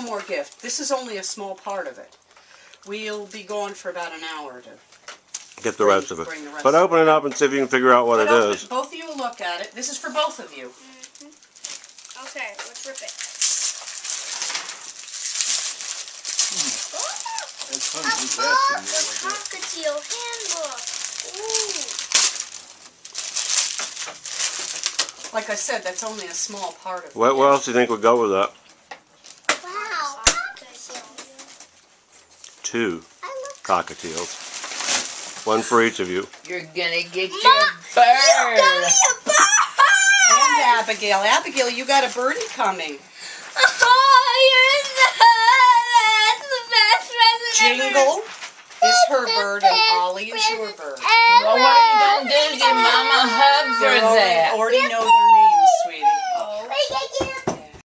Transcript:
one more gift. This is only a small part of it. We'll be gone for about an hour to get the rest of it. bring the rest But open it up and see if you can figure out what it is. Both of you will look at it. This is for both of you. Okay, let's rip it. That's funny. Who's The asking me? Cockatiel handbook. Ooh. Like I said, that's only a small part of it. What else do you think would go with that? Wow. 2 cockatiels. 1 for each of you. You're gonna get your bird. You got me a bird! And Abigail. Abigail, you got a birdie coming. Oh, that's the best present ever. Jingle is her bird and Ollie is your bird. Well, what are you gonna do? Give Mama a hug for They that? already know their